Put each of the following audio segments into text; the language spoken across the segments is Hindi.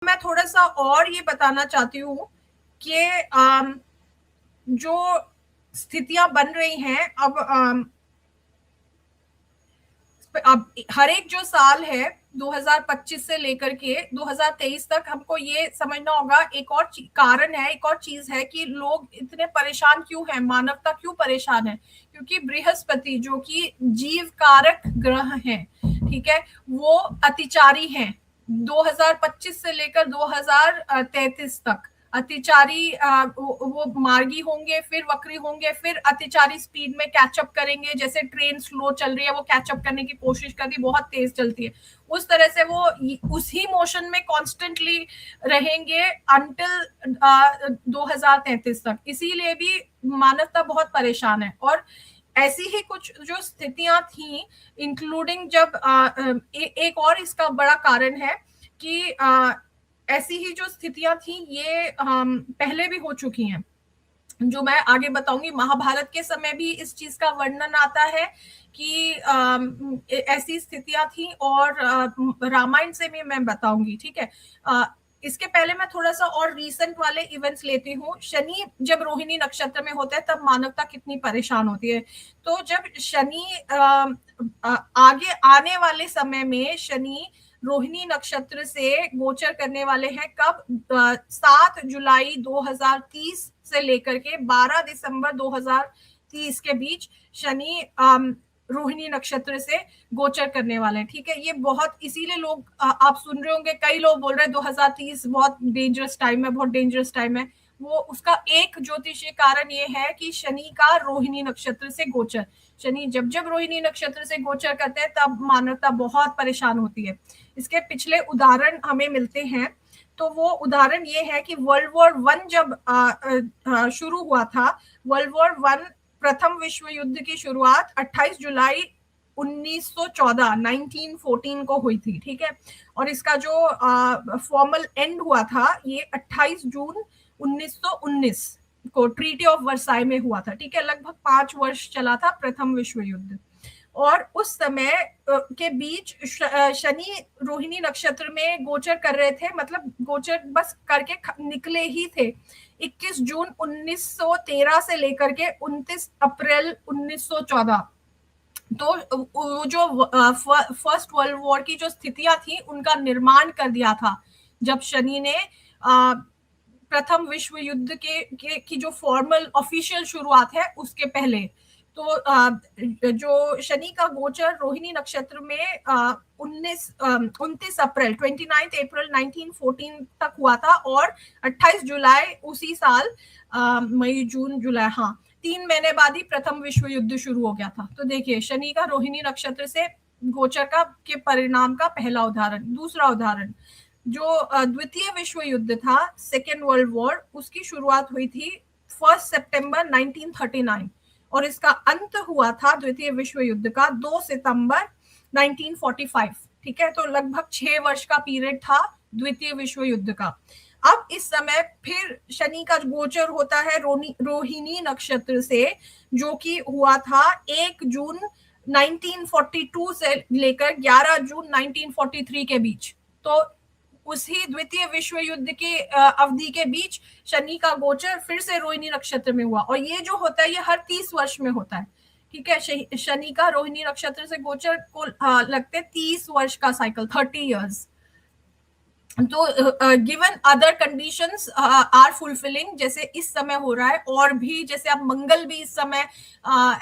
मैं थोड़ा सा और ये बताना चाहती हूँ कि जो स्थितियां बन रही हैं अब हर एक जो साल है 2025 से लेकर के 2023 तक हमको ये समझना होगा। एक और कारण है, एक और चीज है कि लोग इतने परेशान क्यों हैं, मानवता क्यों परेशान है। क्योंकि बृहस्पति जो कि जीव कारक ग्रह है, ठीक है, वो अतिचारी हैं। 2025 से लेकर 2033 तक अतिचारी वो मार्गी होंगे, फिर वक्री होंगे, फिर अतिचारी स्पीड में कैचअप करेंगे। जैसे ट्रेन स्लो चल रही है, वो कैचअप करने की कोशिश कर रही, बहुत तेज चलती है, उस तरह से वो उसी मोशन में कॉन्स्टेंटली रहेंगे अंटिल 2033 तक। इसीलिए भी मानवता बहुत परेशान है। और ऐसी ही कुछ जो स्थितियां थी, इंक्लूडिंग जब एक और इसका बड़ा कारण है कि ऐसी ही जो स्थितियां थी ये पहले भी हो चुकी हैं, जो मैं आगे बताऊंगी। महाभारत के समय भी इस चीज का वर्णन आता है कि ऐसी स्थितियां थी, और रामायण से भी मैं बताऊंगी, ठीक है। इसके पहले मैं थोड़ा सा और रीसेंट वाले इवेंट्स लेती हूँ। शनि जब रोहिणी नक्षत्र में होता है तब मानवता कितनी परेशान होती है। तो जब शनि आगे आने वाले समय में शनि रोहिणी नक्षत्र से गोचर करने वाले हैं, कब? 7 जुलाई 2030 से लेकर के 12 दिसंबर 2030 के बीच शनि रोहिणी नक्षत्र से गोचर करने वाले हैं, ठीक है। ये बहुत, इसीलिए लोग आप सुन रहे होंगे, कई लोग बोल रहे हैं 2030 बहुत डेंजरस टाइम है, बहुत डेंजरस टाइम है। वो उसका एक ज्योतिषीय कारण ये है कि शनि का रोहिणी नक्षत्र से गोचर, शनि जब जब रोहिणी नक्षत्र से गोचर करते हैं तब मानवता बहुत परेशान होती है। इसके पिछले उदाहरण हमें मिलते हैं। तो वो उदाहरण ये है कि वर्ल्ड वॉर वन जब शुरू हुआ था, वर्ल्ड वॉर वन प्रथम विश्व युद्ध की शुरुआत 28 जुलाई 1914 1914 को हुई थी, ठीक है। और इसका जो फॉर्मल एंड हुआ था ये 28 जून 1919 को ट्रीटी ऑफ वर्साई में हुआ था, ठीक है। लगभग 5 वर्ष चला था प्रथम विश्व युद्ध। और उस समय के बीच शनि रोहिणी नक्षत्र में गोचर कर रहे थे, मतलब गोचर बस करके निकले ही थे। 21 जून 1913 से लेकर के 29 अप्रैल 1914। तो वो जो फर्स्ट वर्ल्ड वॉर की जो स्थितियां थी उनका निर्माण कर दिया था जब शनि ने प्रथम विश्व युद्ध की जो फॉर्मल ऑफिशियल शुरुआत है उसके पहले। तो जो शनि का गोचर रोहिणी नक्षत्र में 29 अप्रैल 29 अप्रैल 1914 तक हुआ था, और 28 जुलाई उसी साल, मई जून जुलाई, हाँ, 3 महीने बाद ही प्रथम विश्व युद्ध शुरू हो गया था। तो देखिए शनि का रोहिणी नक्षत्र से गोचर का के परिणाम का पहला उदाहरण। दूसरा उदाहरण, जो द्वितीय विश्व युद्ध था, सेकेंड वर्ल्ड वॉर, उसकी शुरुआत हुई थी 1 सितंबर 1939 और इसका अंत हुआ था द्वितीय विश्व युद्ध का 2 सितंबर 1945, ठीक है। तो लगभग 6 वर्ष का पीरियड था द्वितीय विश्व युद्ध का। अब इस समय फिर शनि का गोचर होता है रोहिणी नक्षत्र से, जो कि हुआ था 1 जून 1942 से लेकर 11 जून 1943 के बीच। तो उसी द्वितीय विश्व युद्ध के अवधि के बीच शनि का गोचर फिर से रोहिणी नक्षत्र में हुआ, और ये जो होता है ये हर 30 वर्ष में होता है, ठीक है। शनि का रोहिणी नक्षत्र से गोचर को लगते 30 वर्ष का साइकिल, 30 इयर्स। तो given other conditions are fulfilling, जैसे इस समय हो रहा है, और भी जैसे अब मंगल भी इस समय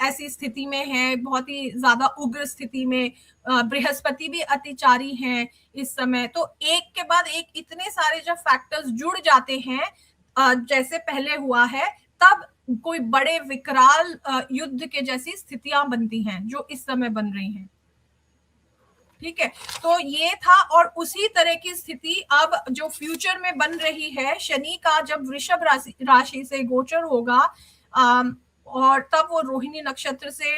ऐसी स्थिति में है, बहुत ही ज्यादा उग्र स्थिति में, बृहस्पति भी अतिचारी हैं इस समय। तो एक के बाद एक इतने सारे जब फैक्टर्स जुड़ जाते हैं जैसे पहले हुआ है, तब कोई बड़े विकराल युद्ध के जैसी स्थितियां बनती हैं जो इस समय बन रही हैं, ठीक है। तो ये था, और उसी तरह की स्थिति अब जो फ्यूचर में बन रही है, शनि का जब वृषभ राशि से गोचर होगा और तब वो रोहिणी नक्षत्र से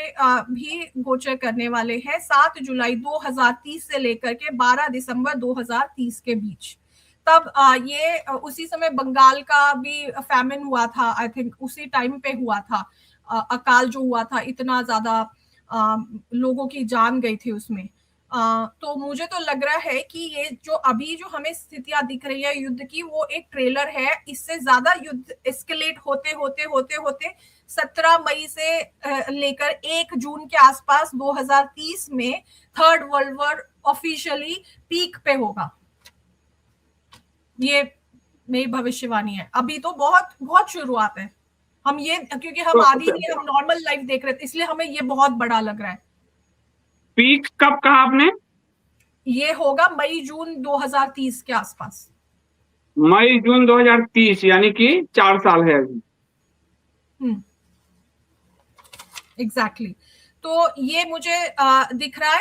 भी गोचर करने वाले हैं 7 जुलाई 2030 से लेकर के 12 दिसंबर 2030 के बीच। तब ये उसी समय बंगाल का भी फैमिन हुआ था, आई थिंक उसी टाइम पे हुआ था। अकाल जो हुआ था, इतना ज्यादा लोगों की जान गई थी उसमें। तो मुझे तो लग रहा है कि ये जो अभी जो हमें स्थितियां दिख रही है युद्ध की, वो एक ट्रेलर है। इससे ज्यादा युद्ध एस्केलेट होते होते होते होते 17 मई से लेकर 1 जून के आसपास 2030 में third world war officially peak पे होगा। ये मेरी भविष्यवाणी है। अभी तो बहुत बहुत शुरुआत है। हम ये, क्योंकि हम आदि नहीं, हम नॉर्मल लाइफ देख रहे थे, इसलिए हमें ये बहुत बड़ा लग रहा है। पीक कब कहा आपने? ये होगा मई जून 2030 के आसपास। मई जून 2030, यानी कि 4 साल है अभी। एग्जैक्टली। तो ये मुझे दिख रहा है।